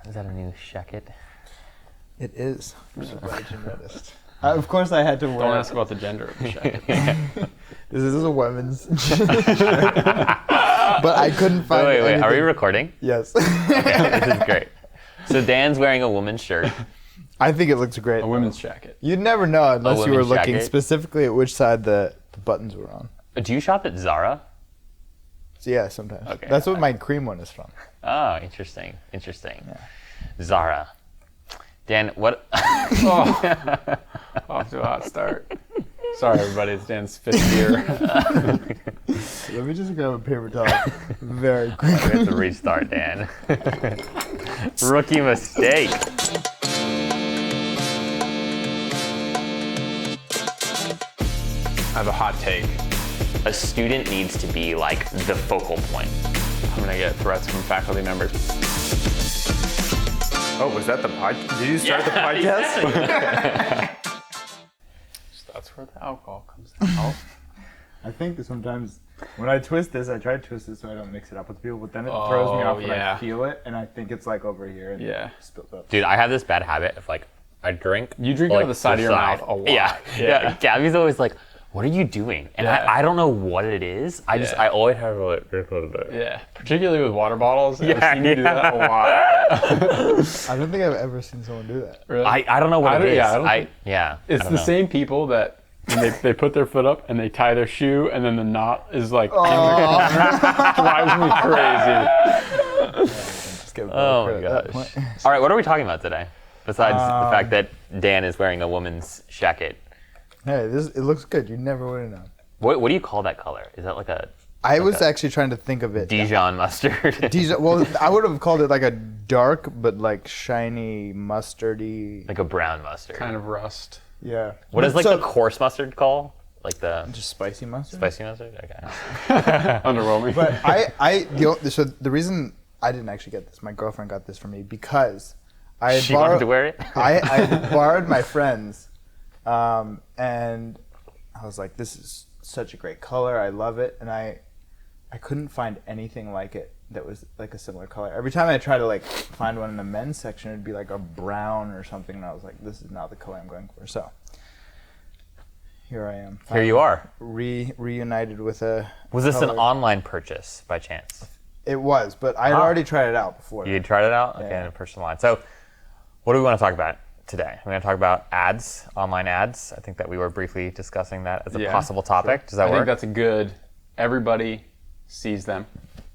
Is that a new jacket? It is. I'm so glad you noticed. Of course I had to wear. Don't ask about the gender of the jacket. This is a women's but I couldn't find Wait, anything. are we recording? Yes. Okay, this is great. So Dan's wearing a woman's shirt. I think it looks great. A women's jacket. You'd never know unless you were women's looking jacket? specifically at which side the buttons were on. Do you shop at Zara? So yeah, sometimes. Okay. That's what my cream one is from. Oh, interesting. Yeah. Zara. Dan, what? Off to a hot start. Sorry, everybody. It's Dan's 5th year. Let me just grab a paper towel very We quickly. have to restart, Dan. Rookie mistake. I have a hot take. A student needs to be like the focal point. I'm going to get threats from faculty members. Oh, was that the podcast? Did you start the podcast? So that's where the alcohol comes out. I think sometimes when I twist this, I try to twist it so I don't mix it up with people, but then it throws me off when I feel it, and I think it's like over here and it spills up. Dude, I have this bad habit of like, I drink. You drink out of the side of your mouth a lot. Yeah. Gabby's always like, what are you doing? And I don't know what it is. I always have to drink a little bit. Yeah, particularly with water bottles. I've seen you do that a lot. I don't think I've ever seen someone do that. Really? I don't know what it is. Yeah, It's the same people that they put their foot up and they tie their shoe and then the knot is like in the corner. Drives me crazy. Oh my gosh. All right, what are we talking about today? Besides the fact that Dan is wearing a woman's jacket. Hey, it looks good. You never would have known. What do you call that color? Is that like a I was actually trying to think of it. Dijon mustard? Well, I would have called it like a dark but like shiny mustardy. Like a brown mustard. Kind of rust. Yeah. What is like the coarse mustard called? Like the just spicy mustard? spicy mustard? Okay. Underwhelming. But so the reason I didn't actually get this, my girlfriend got this for me because I had She wanted to wear it? I borrowed my friend's, and I was like, this is such a great color. I love it. And I couldn't find anything like it that was like a similar color. Every time I try to like find one in the men's section, it'd be like a brown or something. And I was like, this is not the color I'm going for. So here I am. Here you are. Reunited with a Was this an color. online purchase by chance? It was, but I had already tried it out before. You had tried it out? Okay, in a personal line. So what do we want to talk about today? We're going to talk about ads, online ads. I think that we were briefly discussing that as a possible topic. Sure. Does that work? I think that's a good, everybody sees them.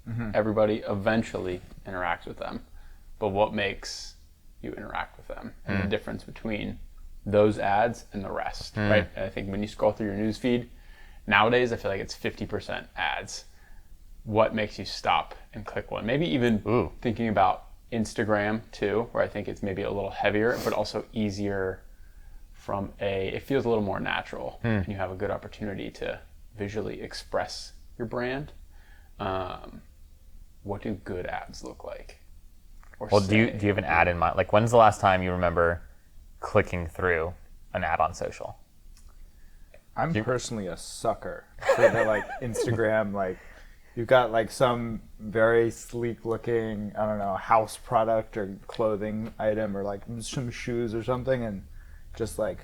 Mm-hmm. Everybody eventually interacts with them. But what makes you interact with them and the difference between those ads and the rest, right? And I think when you scroll through your news feed, nowadays I feel like it's 50% ads. What makes you stop and click one? Maybe even thinking about Instagram too, where I think it's maybe a little heavier, but also easier it feels a little more natural. And you have a good opportunity to visually express your brand. What do good ads look like? Do you have an ad in mind? Like, when's the last time you remember clicking through an ad on social? I'm personally a sucker for the like Instagram, like you've got like some very sleek looking, I don't know, house product or clothing item or like some shoes or something, and just like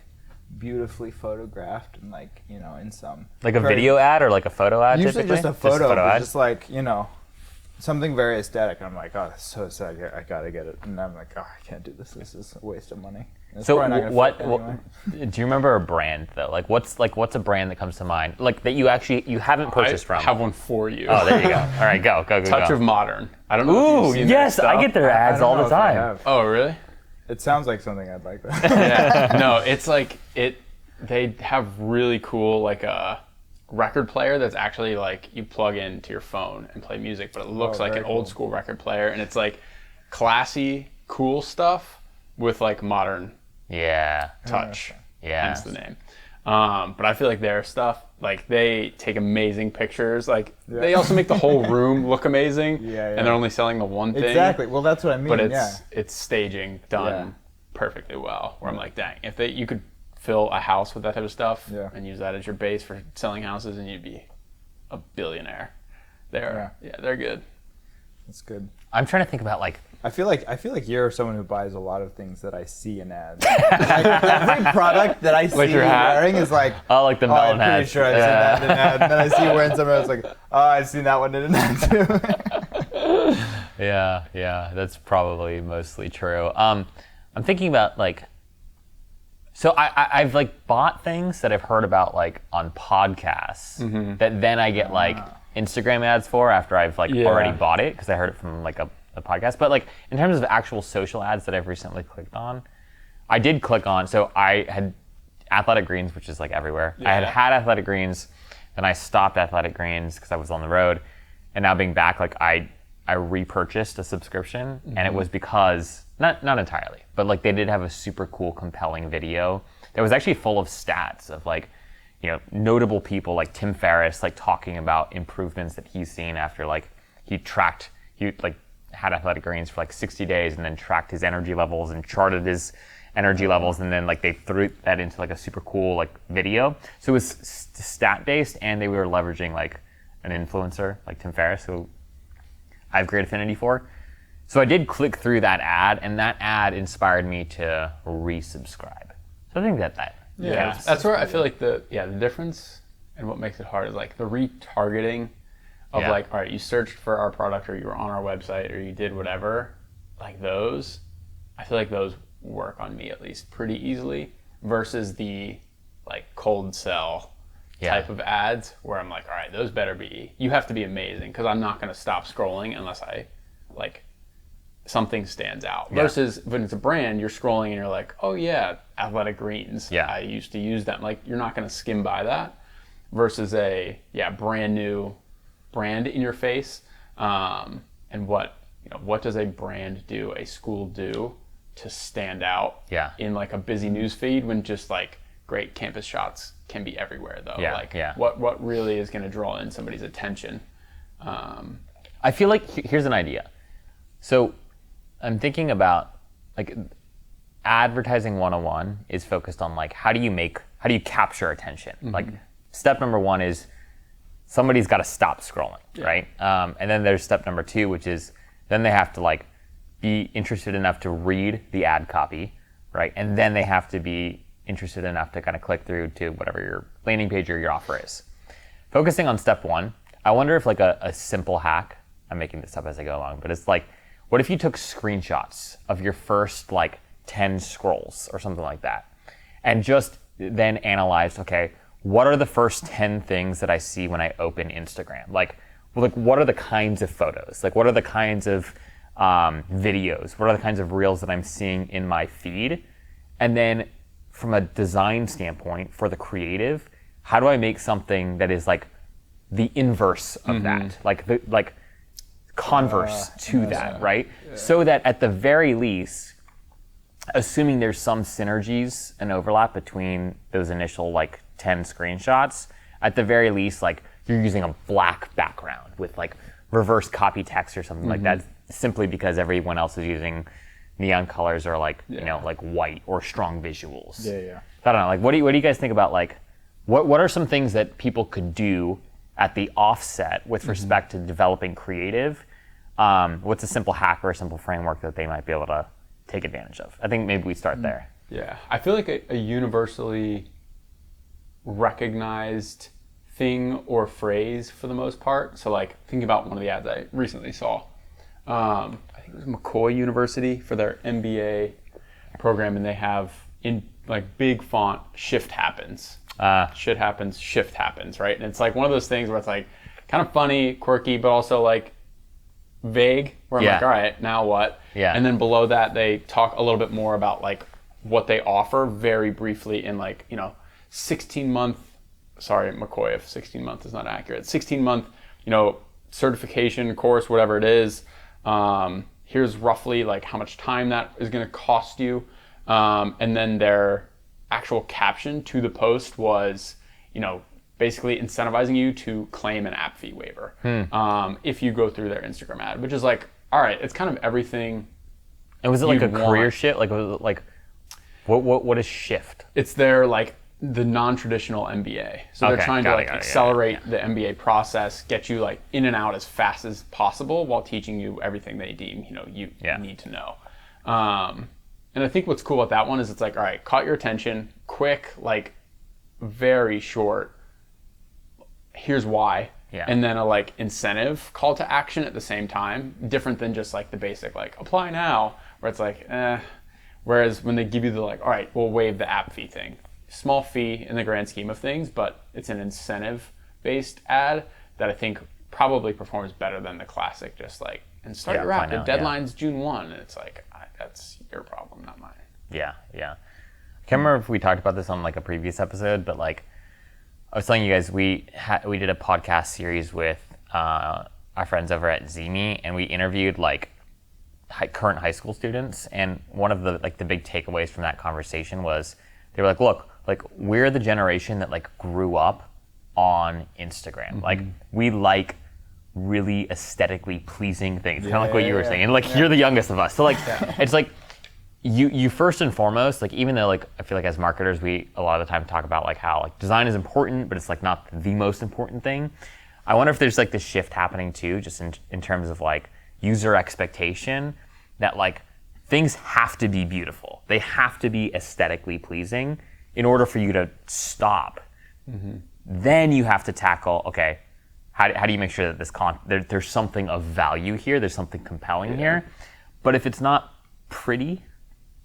beautifully photographed and like, you know, in some Like a video ad or like a photo ad? usually typically? just a photo but ad? just like, you know, something very aesthetic. I'm like, oh, that's so sad. I gotta get it. And I'm like, oh, I can't do this. This is a waste of money. And it's So probably not gonna fit anyway. do you remember a brand though? Like what's a brand that comes to mind? Like that you haven't purchased from? I have one for you. Oh, there you go. All right, go. Touch of Modern. I don't know if Ooh, you've seen yes, their I stuff. get their ads all the time. Oh, really? It sounds like something I'd like. That. Yeah. No, it's like they have really cool like a record player that's actually like you plug into your phone and play music, but it looks like an old school record player, and it's like classy, cool stuff with like modern touch. Yeah. Hence the name. But I feel like their stuff, like they take amazing pictures. Like they also make the whole room look amazing. And they're only selling the one thing. Exactly. Well, that's what I mean. But it's staging done perfectly well. Where I'm like, dang, if you could fill a house with that type of stuff and use that as your base for selling houses, and you'd be a billionaire. They're good. That's good. I'm trying to think about like I feel like you're someone who buys a lot of things that I see in ads. Like, every product that I see you wearing is like, oh, like the melon I'm pretty hats. sure I've seen that in an ad. And then I see you wearing something else, like, oh, I've seen that one in an ad too. Yeah, that's probably mostly true. I'm thinking about like, so I've like bought things that I've heard about like on podcasts that then I get like Instagram ads for after I've like already bought it because I heard it from like a podcast. But like in terms of actual social ads that I've recently clicked on, I did click on, so I had Athletic Greens, which is like everywhere. I had Athletic Greens, then I stopped Athletic Greens because I was on the road, and now being back, like I repurchased a subscription, and it was because, not entirely, but like they did have a super cool, compelling video that was actually full of stats of like, you know, notable people like Tim Ferriss, like talking about improvements that he's seen after like he like had Athletic Greens for like 60 days and then tracked his energy levels and charted his energy levels, and then like they threw that into like a super cool like video. So it was stat based, and they were leveraging like an influencer like Tim Ferriss, who I have great affinity for. So I did click through that ad, and that ad inspired me to resubscribe. So I think that that's where I feel like the difference and what makes it hard is like the retargeting of like, all right, you searched for our product, or you were on our website, or you did whatever, like those, I feel like those work on me at least pretty easily versus the like cold sell type of ads where I'm like, all right, those better be, you have to be amazing because I'm not going to stop scrolling unless I like something stands out. Versus when it's a brand, you're scrolling and you're like, oh yeah, Athletic Greens. I used to use them. Like you're not going to skim by that versus a brand new brand in your face. And what does a brand do, a school do to stand out in like a busy news feed when just like great campus shots can be everywhere though. What really is going to draw in somebody's attention? I feel like here's an idea. So I'm thinking about like advertising 101 is focused on like how do you capture attention? Like step number one is somebody's got to stop scrolling, right? And then there's step number two, which is then they have to like be interested enough to read the ad copy, right? And then they have to be interested enough to kind of click through to whatever your landing page or your offer is. Focusing on step one, I wonder if like a simple hack, I'm making this up as I go along, but it's like, what if you took screenshots of your first like 10 scrolls or something like that, and just then analyzed, okay, what are the first 10 things that I see when I open Instagram? Like what are the kinds of photos? Like what are the kinds of videos? What are the kinds of reels that I'm seeing in my feed? And then from a design standpoint for the creative, how do I make something that is like the inverse of that? Like converse to that, right? So that at the very least, assuming there's some synergies and overlap between those initial like 10 screenshots, at the very least, like you're using a black background with like reverse copy text or something like that, simply because everyone else is using neon colors or like, you know, like white or strong visuals. So I don't know, like what do you guys think about like, what are some things that people could do at the offset with respect to developing creative? What's a simple hack or a simple framework that they might be able to take advantage of? I think maybe we start there. Yeah, I feel like a universally recognized thing or phrase for the most part. So like think about one of the ads I recently saw. I think it was McCoy University for their MBA program, and they have in like big font, shift happens. Shit happens, shift happens, right? And it's like one of those things where it's like kind of funny, quirky, but also like vague, where I'm like, all right, now what? And then below that, they talk a little bit more about like what they offer very briefly in like, 16-month, sorry, McCoy, if 16-month is not accurate, 16-month, certification course, whatever it is. Here's roughly like how much time that is going to cost you. And then their actual caption to the post was, basically incentivizing you to claim an app fee waiver if you go through their Instagram ad, which is like, all right, it's kind of everything. And was it like a career shift? Like, was it like, what is shift? It's their like the non-traditional MBA. So they're Okay, trying to got like it, yeah, accelerate the MBA process, get you like in and out as fast as possible while teaching you everything they deem, you need to know. And I think what's cool about that one is it's like, all right, caught your attention, quick, like very short, here's why. Yeah. And then a like incentive call to action at the same time, different than just like the basic like apply now, where it's like, Whereas when they give you the like, all right, we'll waive the app fee thing. Small fee in the grand scheme of things, but it's an incentive-based ad that I think probably performs better than the classic just like, and start your app, the deadline's June 1. And it's like, that's your problem, not mine. Yeah. I can't remember if we talked about this on like a previous episode, but like I was telling you guys, we did a podcast series with our friends over at Zemi, and we interviewed like current high school students, and one of the like the big takeaways from that conversation was they were like, look, like we're the generation that like grew up on Instagram. Mm-hmm. Like we like really aesthetically pleasing things, kind of like what you were saying, and like you're the youngest of us, so like it's like you first and foremost, like even though like I feel like as marketers we a lot of the time talk about like how like design is important, but it's like not the most important thing. I wonder if there's like this shift happening too, just in terms of like user expectation, that like things have to be beautiful. They have to be aesthetically pleasing in order for you to stop. Mm-hmm. Then you have to tackle, okay, how do you make sure that this there's something of value here, there's something compelling here. But if it's not pretty,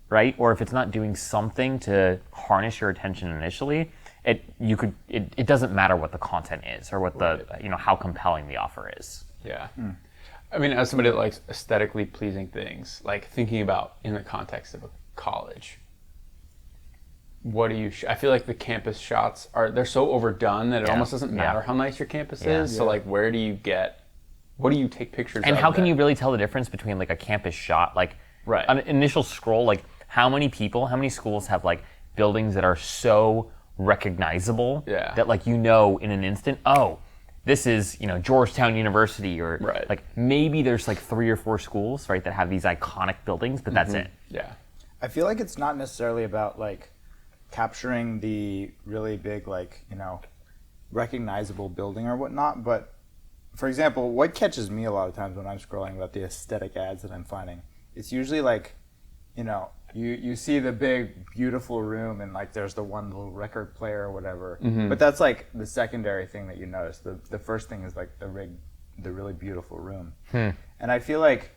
right, or if it's not doing something to harness your attention initially, it doesn't matter what the content is or what the how compelling the offer is. Yeah. I mean, as somebody that likes aesthetically pleasing things, like thinking about in the context of a college, what do you? I feel like the campus shots they're so overdone that it almost doesn't matter how nice your campus is. So like, what do you take pictures of? And how can you really tell the difference between like a campus shot, like an initial scroll, like how many schools have like buildings that are so recognizable that like in an instant, oh, this is Georgetown University, or like maybe there's like 3 or 4 schools that have these iconic buildings, but that's it. Yeah, I feel like it's not necessarily about like capturing the really big recognizable building or whatnot, but for example, what catches me a lot of times when I'm scrolling about the aesthetic ads that I'm finding, it's usually like you see the big beautiful room and like there's the one little record player or whatever, but that's like the secondary thing that you notice. The first thing is like the really beautiful room. And I feel like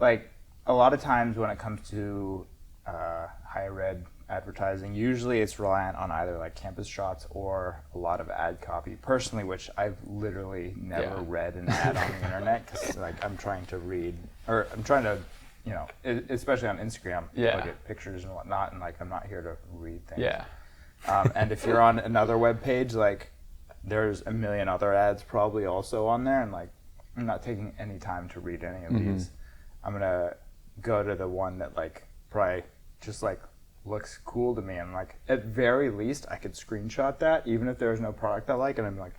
a lot of times when it comes to higher ed advertising, usually it's reliant on either like campus shots or a lot of ad copy. Personally, which I've literally never read an ad on the internet, because like I'm trying to especially on Instagram, look at pictures and whatnot, and like I'm not here to read things. And if you're on another web page, like there's a million other ads probably also on there, and like I'm not taking any time to read any of these. I'm gonna go to the one that like probably just like looks cool to me, and like at very least I could screenshot that even if there's no product I like, and I'm like,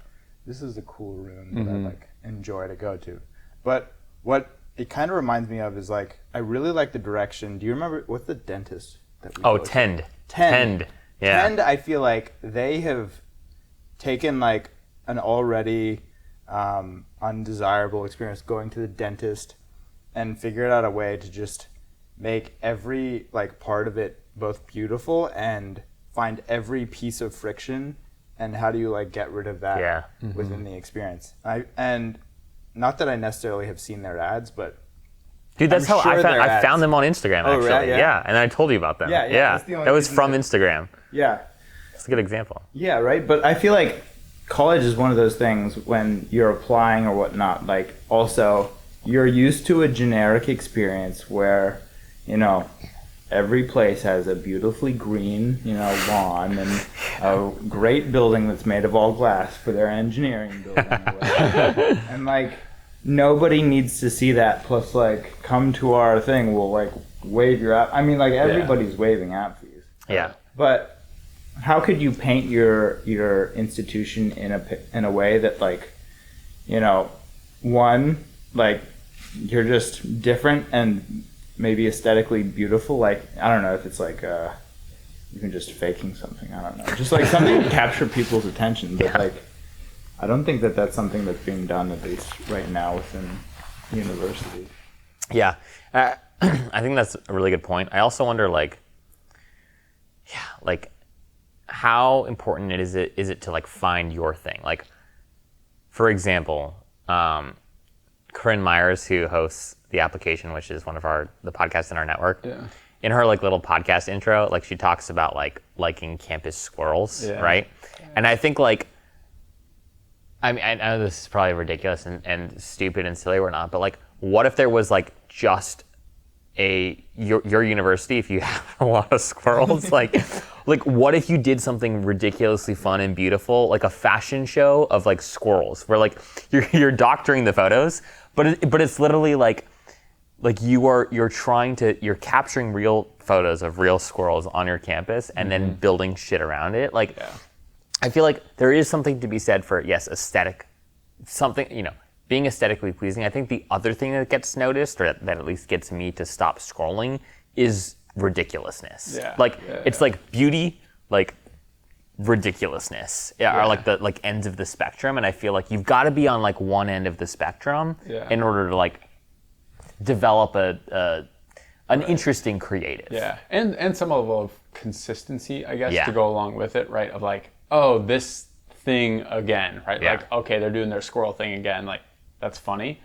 this is a cool room that I like enjoy to go to. But what it kind of reminds me of is like, I really like the direction. Do you remember what's the dentist that we Tend. Tend. Yeah. Tend, I feel like they have taken like an already undesirable experience going to the dentist and figured out a way to just make every like part of it both beautiful and find every piece of friction, and how do you like get rid of that within the experience. And not that I necessarily have seen their ads, but dude, that's how I found them on Instagram, actually. Right? Yeah, and I told you about them. That's the only that was from Instagram. Yeah. It's a good example. Yeah, right? But I feel like college is one of those things when you're applying or whatnot, like also you're used to a generic experience where, every place has a beautifully green, lawn and a great building that's made of all glass for their engineering building. And like, nobody needs to see that. Plus, like, come to our thing. We'll like wave your app. I mean, like everybody's waving app fees. Yeah. But how could you paint your institution in a way that like, one, like you're just different and maybe aesthetically beautiful? Like, I don't know if it's like even just faking something. I don't know, just like something to capture people's attention. But like, I don't think that that's something that's being done, at least right now within universities. Yeah, I think that's a really good point. I also wonder, like, how important is it to like find your thing? Like, for example, Corinne Myers, who hosts The Application, which is one of the podcasts in our network. Yeah. In her like little podcast intro, like she talks about like liking campus squirrels, right? And I think like, I mean, I know this is probably ridiculous and stupid and silly or not, but like, what if there was like just your university, if you have a lot of squirrels, like what if you did something ridiculously fun and beautiful, like a fashion show of like squirrels, where like you're doctoring the photos, but it's literally like you're capturing real photos of real squirrels on your campus and then building shit around it. Like, I feel like there is something to be said for, yes, aesthetic, something, you know, being aesthetically pleasing. I think the other thing that gets noticed, or that at least gets me to stop scrolling, is ridiculousness. It's like beauty, like ridiculousness are like the like ends of the spectrum, and I feel like you've got to be on like one end of the spectrum in order to like develop an interesting creative. Yeah, and some level of consistency, I guess, to go along with it, right? Of like, oh, this thing again, right? Like, okay, they're doing their squirrel thing again, like, that's funny.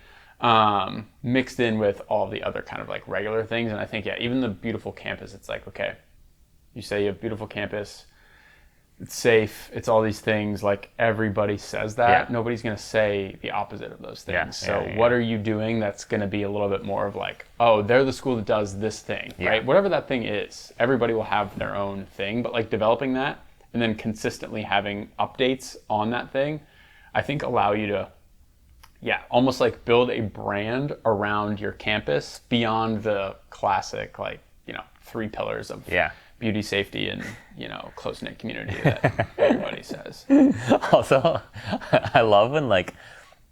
Mixed in with all the other kind of like regular things. And I think, even the beautiful campus, it's like, okay, you say you have beautiful campus, it's safe, it's all these things, like everybody says that. Nobody's going to say the opposite of those things. What are you doing that's going to be a little bit more of like, oh, they're the school that does this thing, right? Whatever that thing is, everybody will have their own thing, but like developing that and then consistently having updates on that thing, I think allow you to, almost like build a brand around your campus beyond the classic, like, you know, 3 pillars of beauty, safety, and, you know, close-knit community that everybody says. Also, I love when like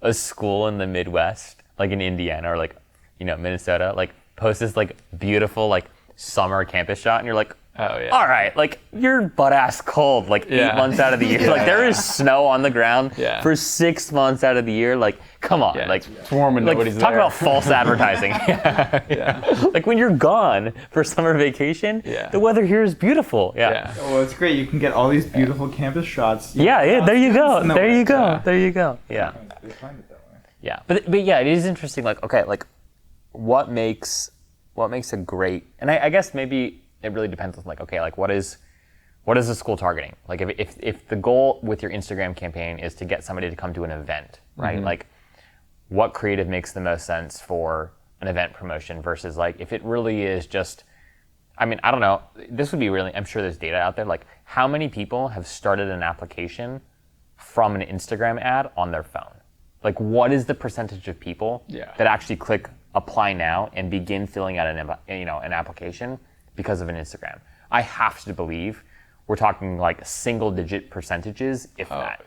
a school in the Midwest, like in Indiana or like, you know, Minnesota, like posts this like beautiful like summer campus shot, and you're like, oh yeah, all right, like you're butt ass cold like 8 months out of the year. Like there is snow on the ground for 6 months out of the year. Like, come on, like it's warm and like, nobody's talk there. about false advertising. Like when you're gone for summer vacation, the weather here is beautiful. Well, it's great. You can get all these beautiful campus shots. There you go. There you go. There you go. Yeah. They find it that way. Yeah, but yeah, it is interesting. Like, okay, like what makes a great, and I guess maybe it really depends on like, okay, like what is the school targeting? Like if the goal with your Instagram campaign is to get somebody to come to an event, right? Like what creative makes the most sense for an event promotion versus like if it really is just, I mean, I don't know, this would be really, I'm sure there's data out there, like how many people have started an application from an Instagram ad on their phone? Like what is the percentage of people that actually click apply now and begin filling out an application because of an Instagram? I have to believe we're talking like single digit percentages, if that.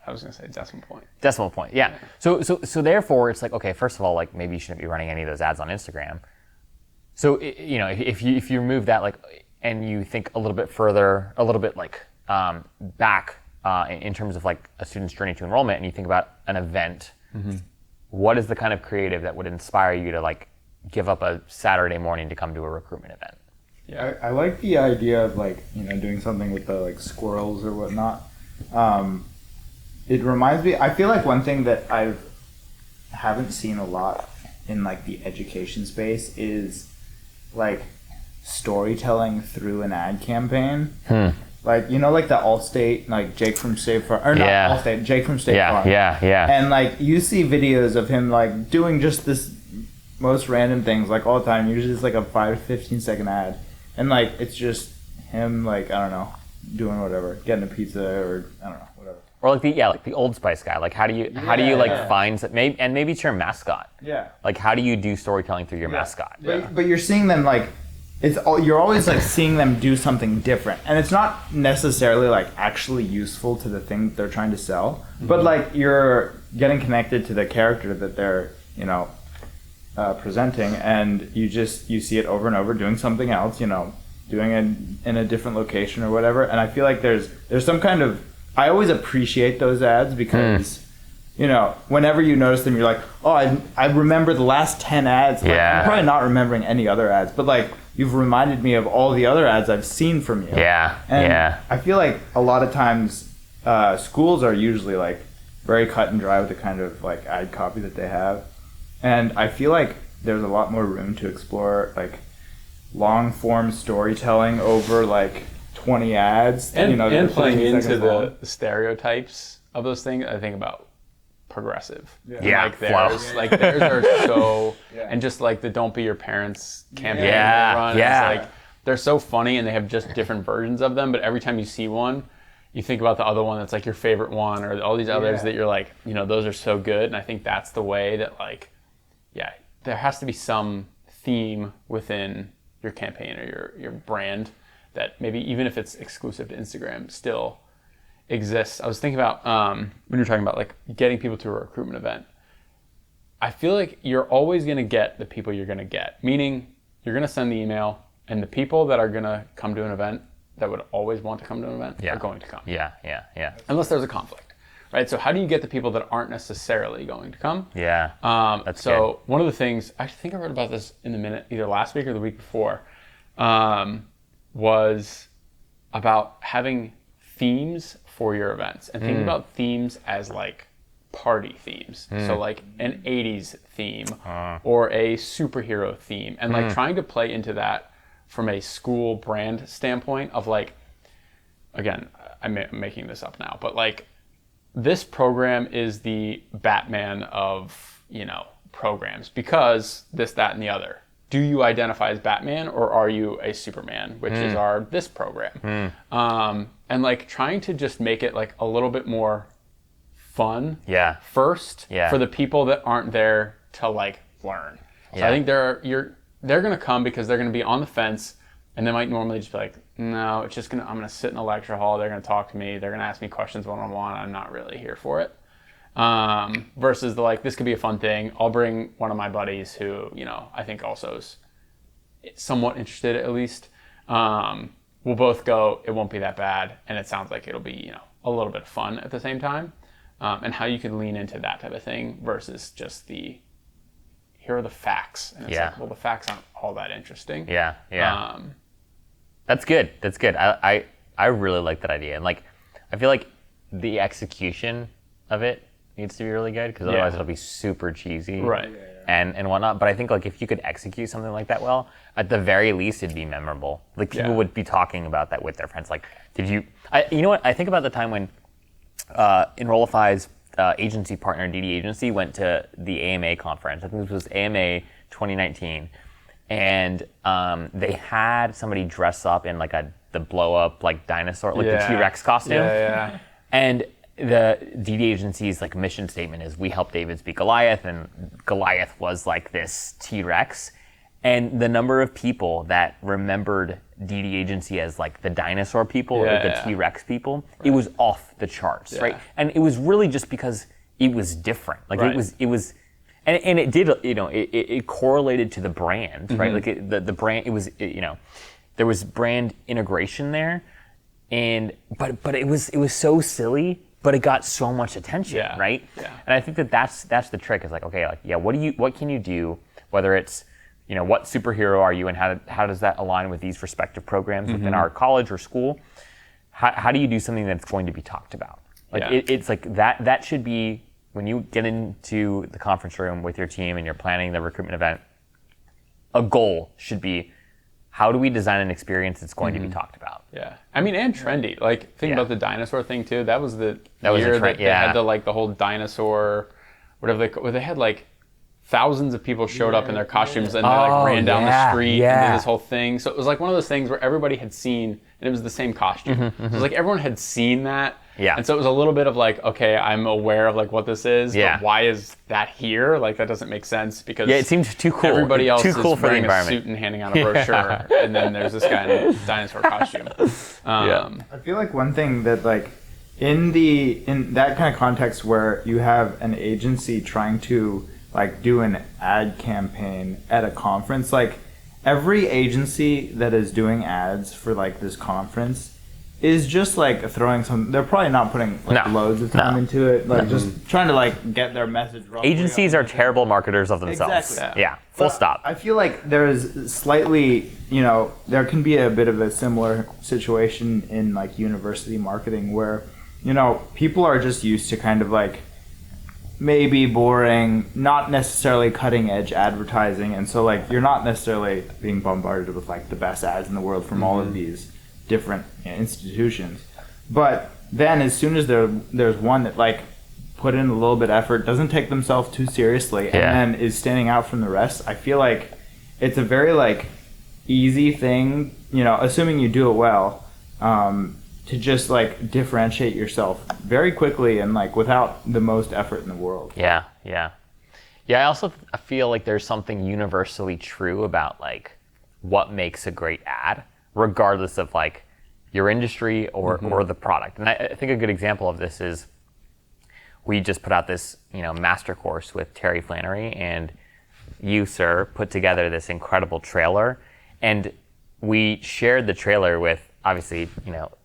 I was gonna say decimal point. Decimal point, yeah. So therefore it's like, okay, first of all, like maybe you shouldn't be running any of those ads on Instagram. So you know, if you remove that, like, and you think a little bit further, a little bit like back in terms of like a student's journey to enrollment, and you think about an event, what is the kind of creative that would inspire you to like give up a Saturday morning to come to a recruitment event? Yeah, I like the idea of like, you know, doing something with the like squirrels or whatnot. It reminds me, I feel like one thing that I haven't seen a lot in like the education space is like storytelling through an ad campaign. Like, you know, like the Allstate, like Jake from State Farm, or not Allstate, Jake from State Farm. And like you see videos of him like doing just this most random things like all the time. Usually it's like a 5 to 15 second ad, and like it's just him like, I don't know, doing whatever, getting a pizza or I don't know, whatever. Or like the Old Spice guy. Like how do you find maybe it's your mascot. Like how do you do storytelling through your mascot? But you're seeing them like you're always like seeing them do something different, and it's not necessarily like actually useful to the thing that they're trying to sell, but like you're getting connected to the character that they're, you know, presenting, and you see it over and over doing something else, you know, doing it in a different location or whatever. And I feel like there's some kind of, I always appreciate those ads because, you know, whenever you notice them, you're like, oh, I remember the last 10 ads. Like, I'm probably not remembering any other ads, but like, you've reminded me of all the other ads I've seen from you. And I feel like a lot of times schools are usually like very cut and dry with the kind of like ad copy that they have. And I feel like there's a lot more room to explore like long form storytelling over like 20 ads. And, you know, and playing into long. the stereotypes of those things, I think about progressive. Like theirs are so, and just like the "Don't Be Your Parents" campaign they run. It's like they're so funny, and they have just different versions of them. But every time you see one, you think about the other one that's like your favorite one, or all these others that you're like, you know, those are so good. And I think that's the way that like, there has to be some theme within your campaign or your brand that maybe even if it's exclusive to Instagram still exists. I was thinking about when you're talking about like getting people to a recruitment event. I feel like you're always going to get the people you're going to get, meaning you're going to send the email, and the people that are going to come to an event that would always want to come to an event are going to come. Unless there's a conflict, right? So how do you get the people that aren't necessarily going to come? That's so good. One of the things, I think I read about this in the Minute either last week or the week before, was about having themes for your events and thinking about themes as like party themes. So like an 80s theme or a superhero theme, and like trying to play into that from a school brand standpoint of like, again, I'm making this up now, but like this program is the Batman of, you know, programs because this, that, and the other. Do you identify as Batman or are you a Superman, which is this program? And like trying to just make it like a little bit more fun first for the people that aren't there to like learn. So I think they're going to come because they're going to be on the fence, and they might normally just be like, no, it's just I'm going to sit in a lecture hall. They're going to talk to me. They're going to ask me questions one-on-one. I'm not really here for it. Versus the like, this could be a fun thing. I'll bring one of my buddies who, you know, I think also is somewhat interested at least. We'll both go, it won't be that bad. And it sounds like it'll be, you know, a little bit of fun at the same time. And how you can lean into that type of thing versus just here are the facts. And it's like, well, the facts aren't all that interesting. That's good. I really like that idea. And like, I feel like the execution of it needs to be really good because otherwise it'll be super cheesy and whatnot. But I think like if you could execute something like that well, at the very least it'd be memorable. Like people would be talking about that with their friends. Like, you know what? I think about the time when Enrollify's agency partner, DD Agency, went to the AMA conference. I think this was AMA 2019. And they had somebody dress up in like the blow up like dinosaur, like the T-Rex costume. And the DD Agency's like mission statement is we help David beat Goliath, and Goliath was like this T-Rex. And the number of people that remembered DD Agency as like the dinosaur people or the T-Rex people, it was off the charts, right? And it was really just because it was different. Like it was, and it did, you know, it correlated to the brand, right? Like the brand, it was, you know, there was brand integration there, and but it was so silly, but it got so much attention, right? And I think that's the trick. Is like, okay, like what can you do? Whether it's, you know, what superhero are you, and how does that align with these respective programs within our college or school? How do you do something that's going to be talked about? Like it's like that should be when you get into the conference room with your team and you're planning the recruitment event. A goal should be, how do we design an experience that's going to be talked about? I mean, and trendy. Like, think about the dinosaur thing too. That was the year that they had the whole dinosaur, whatever they had like thousands of people showed up in their costumes and they like ran down the street and did this whole thing. So it was like one of those things where everybody had seen, and it was the same costume. So it was like everyone had seen that. And so it was a little bit of like, okay, I'm aware of like what this is, but why is that here? Like that doesn't make sense because it seems too cool. Everybody else too cool is for wearing the environment. a suit and handing out a brochure, and then there's this guy in a dinosaur costume. I feel like one thing that like in that kind of context where you have an agency trying to like do an ad campaign at a conference, like every agency that is doing ads for like this conference is just like throwing some. They're probably not putting like, loads of time into it, like just trying to like get their message. Agencies are terrible marketers of themselves. Exactly. Yeah. Full stop. I feel like there's slightly, there can be a bit of a similar situation in like university marketing where, people are just used to kind of like maybe boring, not necessarily cutting edge advertising, and so like you're not necessarily being bombarded with like the best ads in the world from all of these different institutions. But then as soon as there's one that like put in a little bit of effort, doesn't take themselves too seriously, and then is standing out from the rest, I feel like it's a very like easy thing, assuming you do it well, to just like differentiate yourself very quickly and like without the most effort in the world. Yeah. I also feel like there's something universally true about like what makes a great ad, regardless of like your industry or the product. And I think a good example of this is we just put out this, master course with Terry Flannery, and you, sir, put together this incredible trailer. And we shared the trailer with, obviously,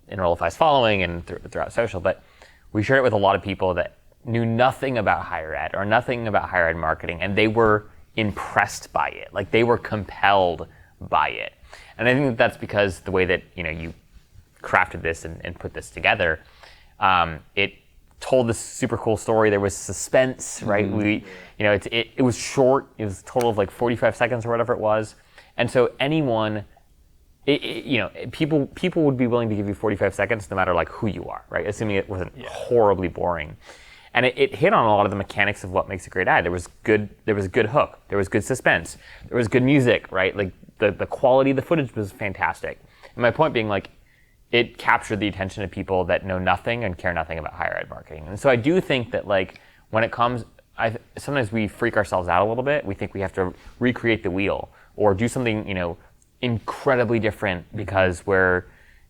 Enrollify's following and throughout social, but we shared it with a lot of people that knew nothing about higher ed or nothing about higher ed marketing, and they were impressed by it. Like they were compelled by it. And I think that that's because the way that, you crafted this and put this together, it told this super cool story. There was suspense, right? It was short. It was a total of like 45 seconds or whatever it was. And so anyone, people would be willing to give you 45 seconds no matter like who you are, right? Assuming it wasn't horribly boring. And it hit on a lot of the mechanics of what makes a great ad. There was a good hook. There was good suspense. There was good music, right? Like the quality of the footage was fantastic. And my point being like, it captured the attention of people that know nothing and care nothing about higher ed marketing. And so I do think that like when it comes, sometimes we freak ourselves out a little bit. We think we have to recreate the wheel or do something, incredibly different because we're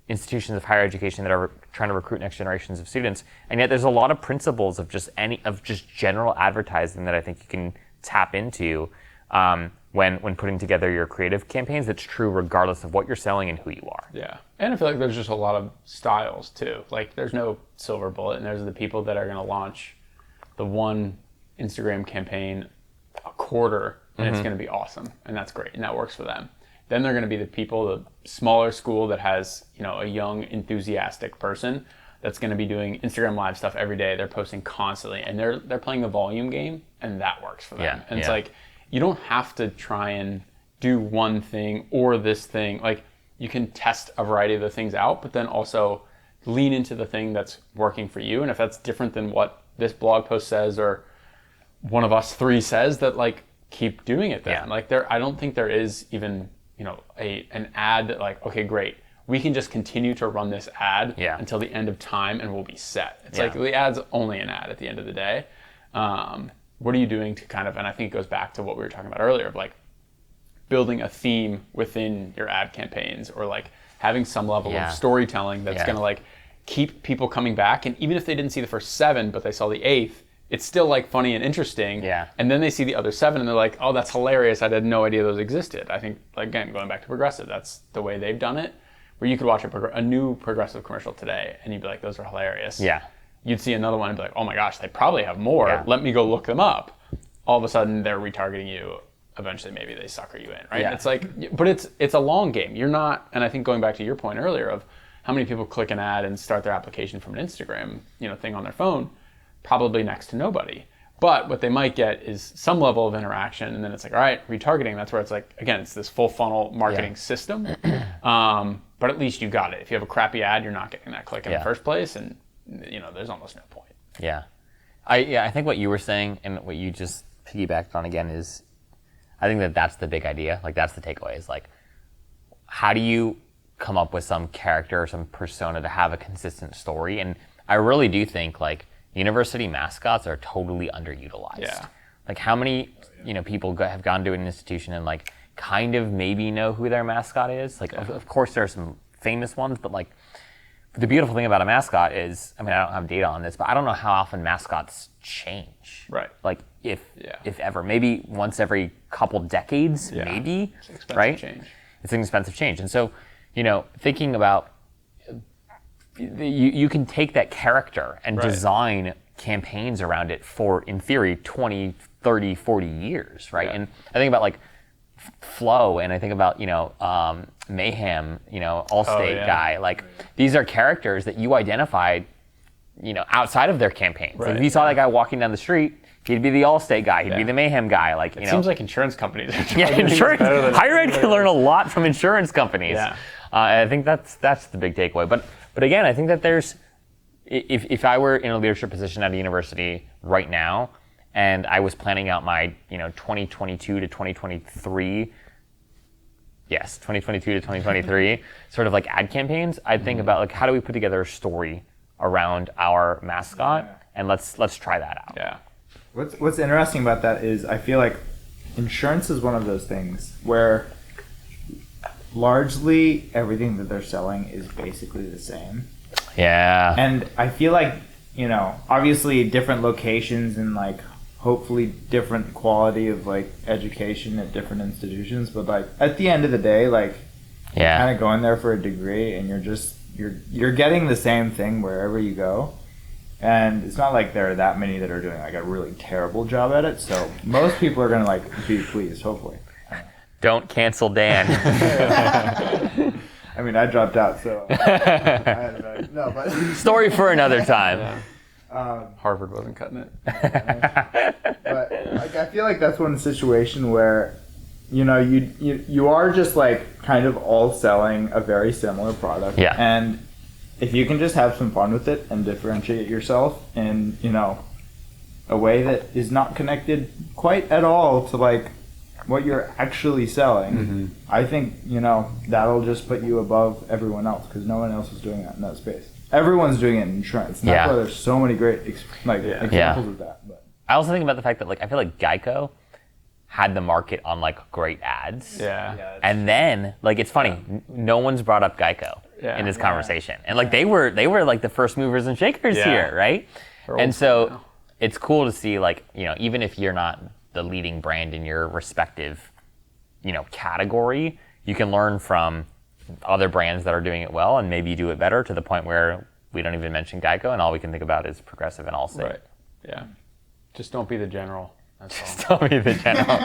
institutions of higher education that are trying to recruit next generations of students. And yet there's a lot of principles of just general advertising that I think you can tap into when putting together your creative campaigns. That's true regardless of what you're selling and who you are. Yeah. And I feel like there's just a lot of styles too. Like there's no silver bullet, and there's the people that are going to launch the one Instagram campaign a quarter and it's going to be awesome, and that's great, and that works for them. Then they're going to be the people, the smaller school that has, a young, enthusiastic person that's going to be doing Instagram live stuff every day. They're posting constantly, and they're playing the volume game, and that works for them. Yeah, and it's like, you don't have to try and do one thing or this thing. Like, you can test a variety of the things out, but then also lean into the thing that's working for you. And if that's different than what this blog post says or one of us three says, that like, keep doing it then. Like I don't think there is even, an ad that like, okay, great, we can just continue to run this ad until the end of time and we'll be set. It's like the ad's only an ad at the end of the day. What are you doing to kind of, and I think it goes back to what we were talking about earlier of like building a theme within your ad campaigns, or like having some level of storytelling that's going to like keep people coming back. And even if they didn't see the first 7, but they saw the 8th, it's still like funny and interesting. Yeah. And then they see the other 7 and they're like, oh, that's hilarious. I had no idea those existed. I think, again, going back to Progressive, that's the way they've done it, where you could watch a new Progressive commercial today and you'd be like, those are hilarious. Yeah. You'd see another one and be like, oh my gosh, they probably have more. Yeah. Let me go look them up. All of a sudden they're retargeting you. Eventually maybe they sucker you in, right? Yeah. It's like, but it's a long game. You're not, and I think going back to your point earlier of how many people click an ad and start their application from an Instagram, thing on their phone, probably next to nobody. But what they might get is some level of interaction, and then it's like, all right, retargeting, that's where it's like, again, it's this full funnel marketing system. But at least you got it. If you have a crappy ad, you're not getting that click in the first place, and there's almost no point. Yeah. I think what you were saying and what you just piggybacked on again is, I think that's the big idea. Like that's the takeaway is like, how do you come up with some character or some persona to have a consistent story? And I really do think like university mascots are totally underutilized. Yeah. Like how many, people have gone to an institution and like kind of maybe know who their mascot is. Like of course there are some famous ones, but like the beautiful thing about a mascot is, I mean, I don't have data on this, but I don't know how often mascots change. Right. Like if ever, maybe once every couple decades, maybe. It's an expensive right? change. It's an expensive change. And so, thinking about, you can take that character and design campaigns around it for, in theory, 20, 30, 40 years, right? Yeah. And I think about like Flo, and I think about, Mayhem, Allstate guy. Like, these are characters that you identified, outside of their campaigns. Like, if you saw that guy walking down the street, he'd be the Allstate guy. He'd be the Mayhem guy. Like, It seems like insurance companies are insurance. Higher ed can learn a lot from insurance companies. Yeah. I think that's the big takeaway. But again, I think that there's, if I were in a leadership position at a university right now, and I was planning out my 2022 to 2023. Yes, 2022 to 2023, sort of like ad campaigns. I'd think about like, how do we put together a story around our mascot, and let's try that out. Yeah. What's interesting about that is I feel like insurance is one of those things where largely everything that they're selling is basically the same. Yeah. And I feel like, obviously different locations and like hopefully different quality of like education at different institutions, but like at the end of the day, like you're kind of going there for a degree and you're getting the same thing wherever you go. And it's not like there are that many that are doing like a really terrible job at it. So most people are going to like be pleased, hopefully. Don't cancel Dan. I mean, I dropped out, so but Story for another time. Harvard wasn't cutting it. But like, I feel like that's one situation where, you are just like kind of all selling a very similar product. Yeah. And if you can just have some fun with it and differentiate yourself in, a way that is not connected quite at all to like what you're actually selling, I think, that'll just put you above everyone else because no one else is doing that in that space. Everyone's doing it in insurance. That's why there's so many great examples of that. But I also think about the fact that like I feel like Geico had the market on like great ads. Yeah. And then like it's funny, no one's brought up Geico in this conversation. And like they were like the first movers and shakers here, right? And so it's cool to see like, even if you're not the leading brand in your respective, category, you can learn from other brands that are doing it well and maybe do it better to the point where we don't even mention Geico and all we can think about is Progressive and Allstate. Right. Yeah. Just don't be the general. That's all. Just don't be the general.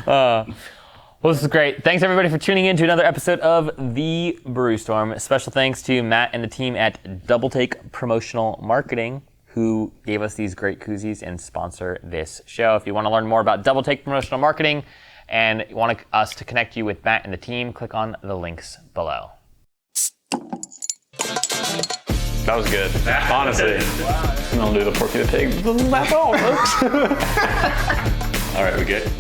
Well, this is great. Thanks everybody for tuning in to another episode of The Brewstorm. Special thanks to Matt and the team at Doubletake Promotional Marketing, who gave us these great koozies and sponsor this show. If you want to learn more about Doubletake Promotional Marketing and you want us to connect you with Matt and the team, click on the links below. That was good. Honestly. And I'll do the Porky the Pig. That's all, folks. All right, we good?